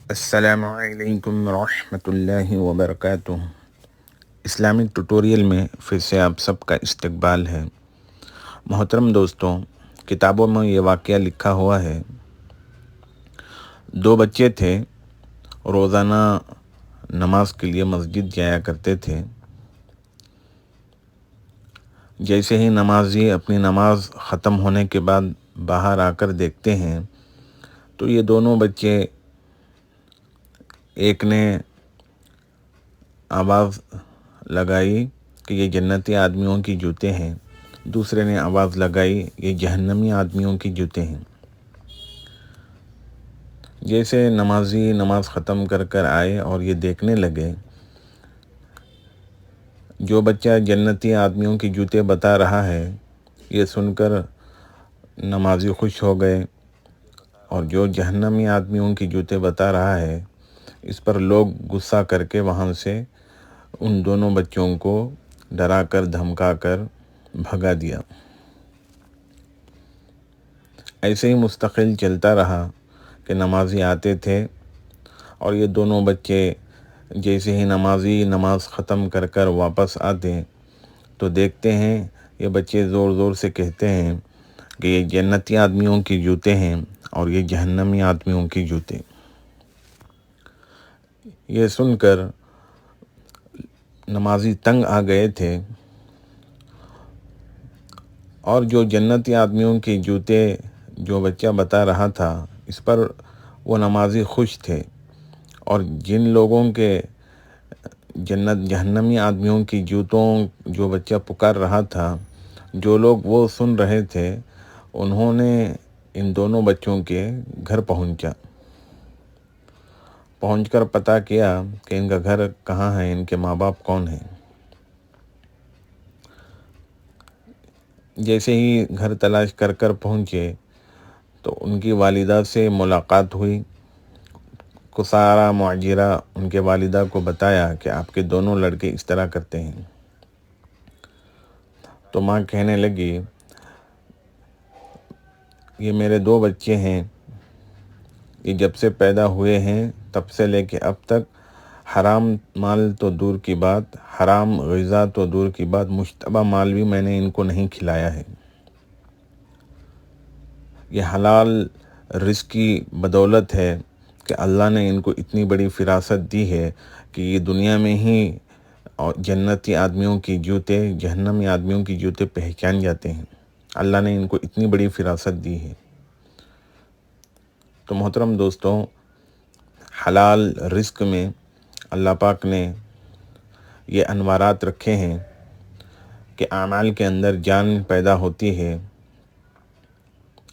السلام علیکم ورحمۃ اللہ وبرکاتہ۔ اسلامک ٹوٹوریل میں پھر سے آپ سب کا استقبال ہے۔ محترم دوستوں، کتابوں میں یہ واقعہ لکھا ہوا ہے۔ دو بچے تھے، روزانہ نماز کے لیے مسجد جایا کرتے تھے۔ جیسے ہی نمازی اپنی نماز ختم ہونے کے بعد باہر آ کر دیکھتے ہیں تو یہ دونوں بچے، ایک نے آواز لگائی کہ یہ جنتی آدمیوں کی جوتے ہیں، دوسرے نے آواز لگائی یہ جہنمی آدمیوں کی جوتے ہیں۔ جیسے نمازی نماز ختم کر آئے اور یہ دیکھنے لگے، جو بچہ جنتی آدمیوں کی جوتے بتا رہا ہے یہ سن کر نمازی خوش ہو گئے، اور جو جہنمی آدمیوں کی جوتے بتا رہا ہے اس پر لوگ غصہ کر کے وہاں سے ان دونوں بچوں کو ڈرا کر دھمکا کر بھگا دیا۔ ایسے ہی مستقل چلتا رہا کہ نمازی آتے تھے اور یہ دونوں بچے جیسے ہی نمازی نماز ختم کر واپس آتے تو دیکھتے ہیں یہ بچے زور زور سے کہتے ہیں کہ یہ جنتی آدمیوں کی جوتے ہیں اور یہ جہنمی آدمیوں کی جوتے۔ یہ سن کر نمازی تنگ آ گئے تھے، اور جو جنتی آدمیوں کے جوتے جو بچہ بتا رہا تھا اس پر وہ نمازی خوش تھے، اور جن لوگوں کے جہنمی آدمیوں کی جوتوں جو بچہ پکار رہا تھا، جو لوگ وہ سن رہے تھے انہوں نے ان دونوں بچوں کے گھر پہنچ کر پتہ کیا کہ ان کا گھر کہاں ہے، ان کے ماں باپ کون ہیں۔ جیسے ہی گھر تلاش کر پہنچے تو ان کی والدہ سے ملاقات ہوئی۔ کو سارا معجرہ ان کے والدہ کو بتایا کہ آپ کے دونوں لڑکے اس طرح کرتے ہیں۔ تو ماں کہنے لگی یہ میرے دو بچے ہیں، یہ جب سے پیدا ہوئے ہیں تب سے لے کے اب تک حرام مال تو دور کی بات، حرام غذا تو دور کی بات، مشتبہ مال بھی میں نے ان کو نہیں کھلایا ہے۔ یہ حلال رزق کی بدولت ہے کہ اللہ نے ان کو اتنی بڑی فراست دی ہے کہ یہ دنیا میں ہی جنتی آدمیوں کی جوتے جہنمی آدمیوں کی جوتے پہچان جاتے ہیں۔ اللہ نے ان کو اتنی بڑی فراست دی ہے۔ تو محترم دوستوں، حلال رزق میں اللہ پاک نے یہ انوارات رکھے ہیں کہ اعمال کے اندر جان پیدا ہوتی ہے،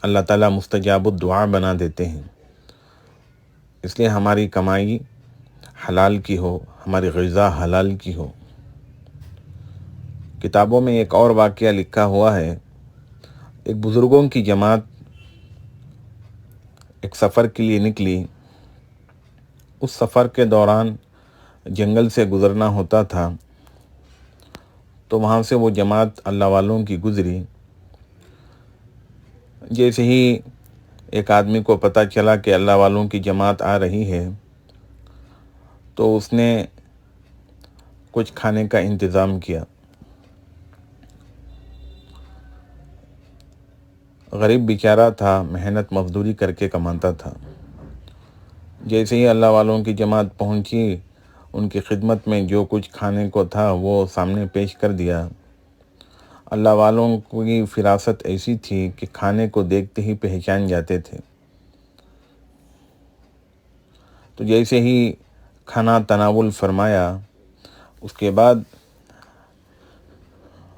اللہ تعالیٰ مستجاب الدعا بنا دیتے ہیں۔ اس لیے ہماری کمائی حلال کی ہو، ہماری غذا حلال کی ہو۔ کتابوں میں ایک اور واقعہ لکھا ہوا ہے، ایک بزرگوں کی جماعت ایک سفر کے لیے نکلی۔ اس سفر کے دوران جنگل سے گزرنا ہوتا تھا، تو وہاں سے وہ جماعت اللہ والوں کی گزری۔ جیسے ہی ایک آدمی کو پتہ چلا کہ اللہ والوں کی جماعت آ رہی ہے تو اس نے کچھ کھانے کا انتظام کیا۔ غریب بیچارہ تھا، محنت مزدوری کر کے کماتا تھا۔ جیسے ہی اللہ والوں کی جماعت پہنچی، ان کی خدمت میں جو کچھ کھانے کو تھا وہ سامنے پیش کر دیا۔ اللہ والوں کی فراست ایسی تھی کہ کھانے کو دیکھتے ہی پہچان جاتے تھے۔ تو جیسے ہی کھانا تناول فرمایا، اس کے بعد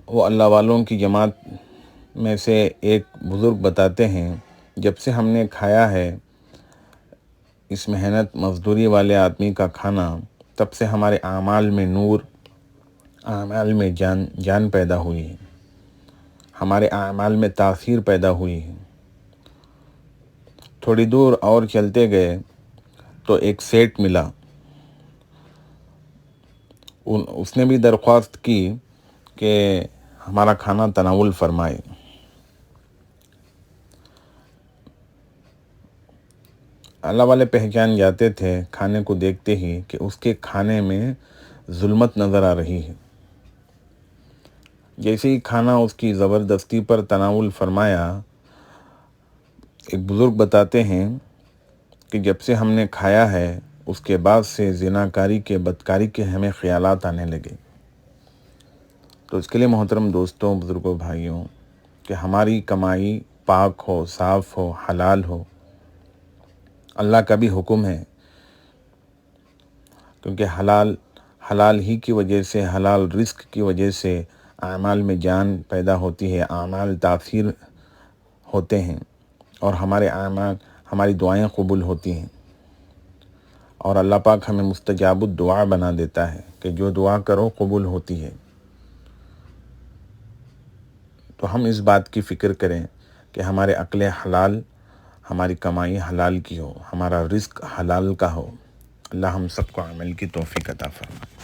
وہ اللہ والوں کی جماعت میں سے ایک بزرگ بتاتے ہیں، جب سے ہم نے کھایا ہے اس محنت مزدوری والے آدمی کا کھانا، تب سے ہمارے اعمال میں نور، اعمال میں جان پیدا ہوئی ہے، ہمارے اعمال میں تاثیر پیدا ہوئی ہے۔ تھوڑی دور اور چلتے گئے تو ایک سیٹ ملا۔ اس نے بھی درخواست کی کہ ہمارا کھانا تناول فرمائے۔ اللہ والے پہچان جاتے تھے کھانے کو دیکھتے ہی کہ اس کے کھانے میں ظلمت نظر آ رہی ہے۔ جیسے ہی کھانا اس کی زبردستی پر تناول فرمایا، ایک بزرگ بتاتے ہیں کہ جب سے ہم نے کھایا ہے اس کے بعد سے زناکاری کے بدکاری کے ہمیں خیالات آنے لگے۔ تو اس کے لیے محترم دوستوں، بزرگوں، بھائیوں، کہ ہماری کمائی پاک ہو، صاف ہو، حلال ہو۔ اللہ کا بھی حکم ہے، کیونکہ حلال ہی کی وجہ سے، حلال رزق کی وجہ سے اعمال میں جان پیدا ہوتی ہے، اعمال تاثیر ہوتے ہیں، اور ہمارے اعمال، ہماری دعائیں قبول ہوتی ہیں، اور اللہ پاک ہمیں مستجاب الدعا بنا دیتا ہے کہ جو دعا کرو قبول ہوتی ہے۔ تو ہم اس بات کی فکر کریں کہ ہمارے عقل حلال، ہماری کمائی حلال کی ہو، ہمارا رزق حلال کا ہو۔ اللہ ہم سب کو عمل کی توفیق عطا فرمائے۔